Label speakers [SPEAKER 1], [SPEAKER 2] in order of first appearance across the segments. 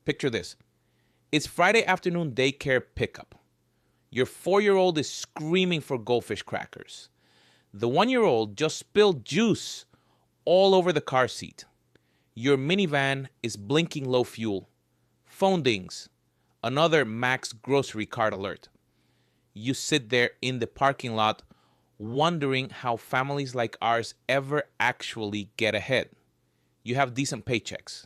[SPEAKER 1] Picture this. It's Friday afternoon daycare pickup. Your 4-year-old is screaming for goldfish crackers. The 1-year-old just spilled juice all over the car seat. Your minivan is blinking low fuel. Phone dings. Another Max grocery cart alert. You sit there in the parking lot wondering how families like ours ever actually get ahead. You have decent paychecks.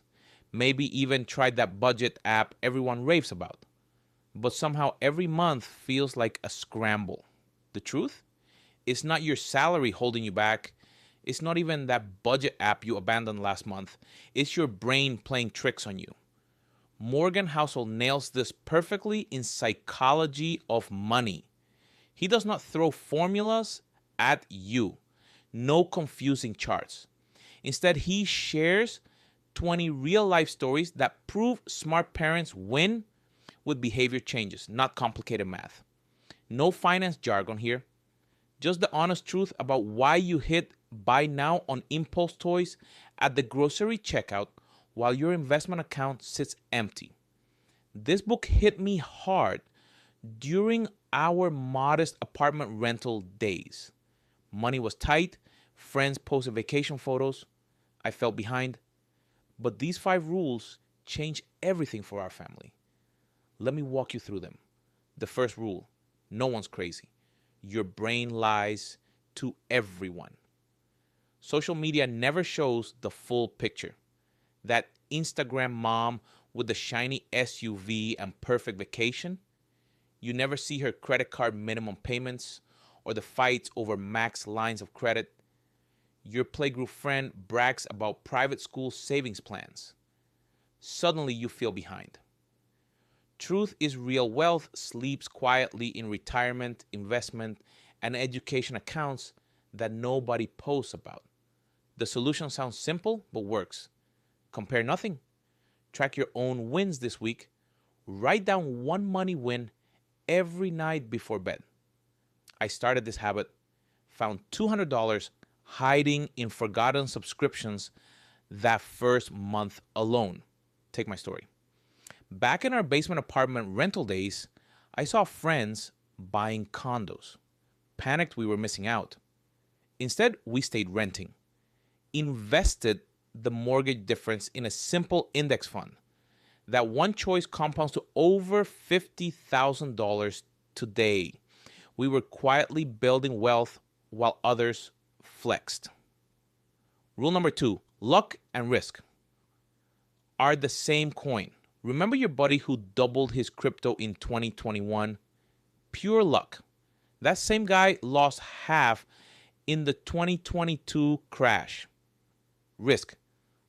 [SPEAKER 1] Maybe even tried that budget app everyone raves about. But somehow every month feels like a scramble. The truth? It's not your salary holding you back. It's not even that budget app you abandoned last month. It's your brain playing tricks on you. Morgan Housel nails this perfectly in Psychology of Money. He does not throw formulas at you. No confusing charts. Instead, he shares 20 real-life stories that prove smart parents win with behavior changes, not complicated math. No finance jargon here. Just the honest truth about why you hit buy now on impulse toys at the grocery checkout while your investment account sits empty. This book hit me hard during our modest apartment rental days. Money was tight. Friends posted vacation photos. I felt behind. But these 5 rules change everything for our family. Let me walk you through them. The first rule: no one's crazy. Your brain lies to everyone. Social media never shows the full picture. That Instagram mom with the shiny SUV and perfect vacation, you never see her credit card minimum payments or the fights over max lines of credit. Your playgroup friend brags about private school savings plans. Suddenly you feel behind. Truth is real wealth sleeps quietly in retirement, investment, and education accounts that nobody posts about. The solution sounds simple, but works. Compare nothing. Track your own wins this week. Write down one money win every night before bed. I started this habit, found $200 hiding in forgotten subscriptions that first month alone. Take my story. Back in our basement apartment rental days, I saw friends buying condos. Panicked we were missing out. Instead, we stayed renting. Invested the mortgage difference in a simple index fund. That one choice compounds to over $50,000 today. We were quietly building wealth while others flexed. Rule number 2, luck and risk are the same coin. Remember your buddy who doubled his crypto in 2021? Pure luck. That same guy lost half in the 2022 crash. Risk.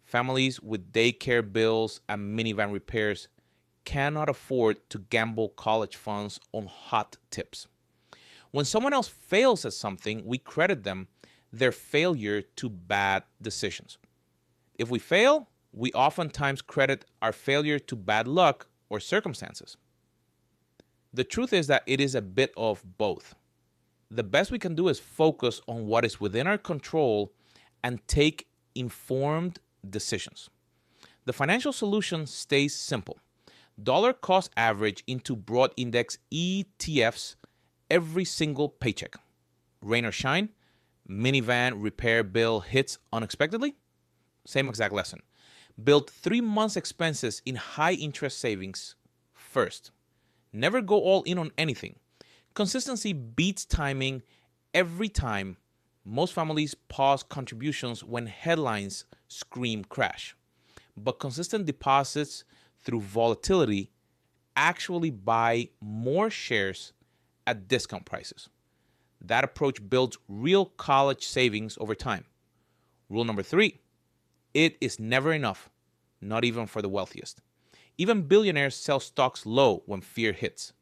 [SPEAKER 1] Families with daycare bills and minivan repairs cannot afford to gamble college funds on hot tips. When someone else fails at something, we credit them their failure to bad decisions. If we fail, we oftentimes credit our failure to bad luck or circumstances. The truth is that it is a bit of both. The best we can do is focus on what is within our control and take informed decisions. The financial solution stays simple. Dollar cost average into broad index ETFs every single paycheck. Rain or shine, minivan repair bill hits unexpectedly, same exact lesson. Build 3 months' expenses in high interest savings first. Never go all in on anything. Consistency beats timing every time. Most families pause contributions when headlines scream crash. But consistent deposits through volatility actually buy more shares at discount prices. That approach builds real college savings over time. Rule number 3, it is never enough, not even for the wealthiest. Even billionaires sell stocks low when fear hits.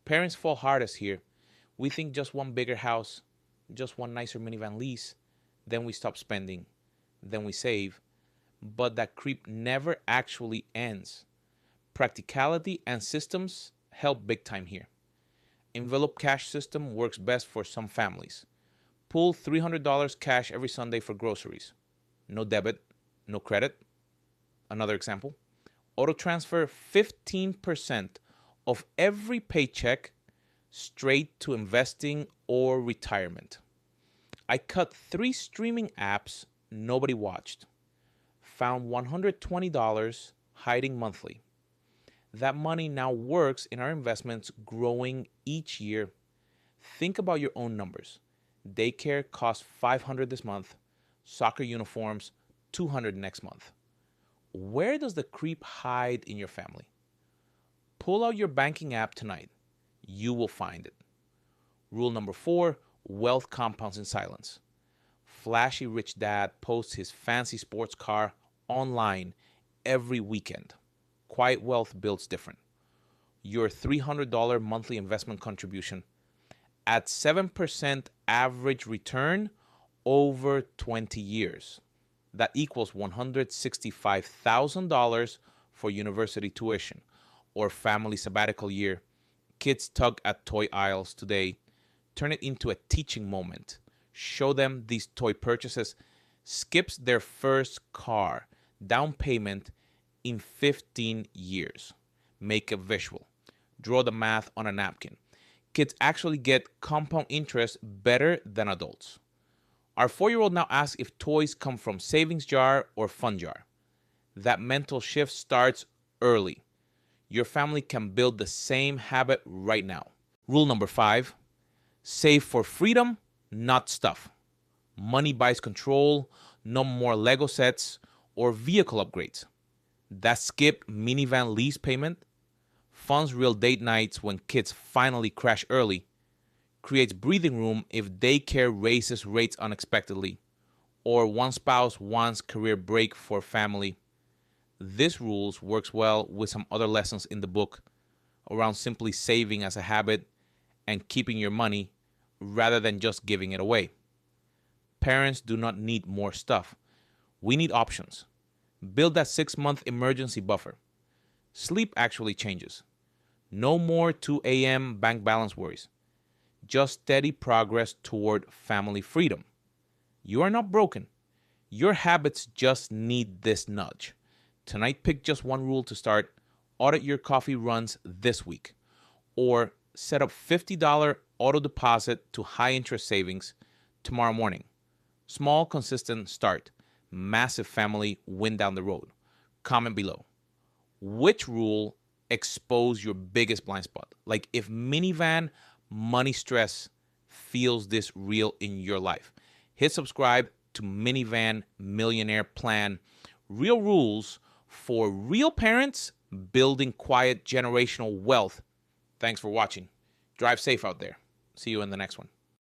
[SPEAKER 1] Parents fall hardest here. We think just one bigger house, just one nicer minivan lease, then we stop spending, then we save. But that creep never actually ends. Practicality and systems help big time here. Envelope cash system works best for some families. Pull $300 cash every Sunday for groceries. No debit, no credit. Another example. auto transfer 15% of every paycheck straight to investing or retirement. I cut 3 streaming apps nobody watched. Found $120 hiding monthly. That money now works in our investments, growing each year. Think about your own numbers. Daycare costs $500 this month, soccer uniforms $200 next month. Where does the creep hide in your family? Pull out your banking app tonight. You will find it. Rule number 4, wealth compounds in silence. Flashy rich dad posts his fancy sports car online every weekend. Quiet wealth builds different. Your $300 monthly investment contribution at 7% average return over 20 years. That equals $165,000 for university tuition or family sabbatical year. Kids tug at toy aisles today. Turn it into a teaching moment. Show them these toy purchases. Skips their first car down payment in 15 years. Make a visual. Draw the math on a napkin. Kids actually get compound interest better than adults. Our 4-year-old now asks if toys come from savings jar or fun jar. That mental shift starts early. Your family can build the same habit right now. Rule number 5, save for freedom, not stuff. Money buys control, no more Lego sets or vehicle upgrades. That skipped minivan lease payment funds real date nights when kids finally crash early, creates breathing room if daycare raises rates unexpectedly, or one spouse wants career break for family. This rules works well with some other lessons in the book around simply saving as a habit and keeping your money rather than just giving it away. Parents do not need more stuff. We need options. Build that 6-month emergency buffer. Sleep actually changes. No more 2 a.m. bank balance worries. Just steady progress toward family freedom. You are not broken. Your habits just need this nudge. Tonight, pick just one rule to start. Audit your coffee runs this week. Or set up $50 auto deposit to high interest savings tomorrow morning. Small, consistent start. Massive family win down the road. Comment below. Which rule expose your biggest blind spot? Like if minivan money stress feels this real in your life. Hit subscribe to Minivan Millionaire Plan. Real rules for real parents building quiet generational wealth. Thanks for watching. Drive safe out there. See you in the next one.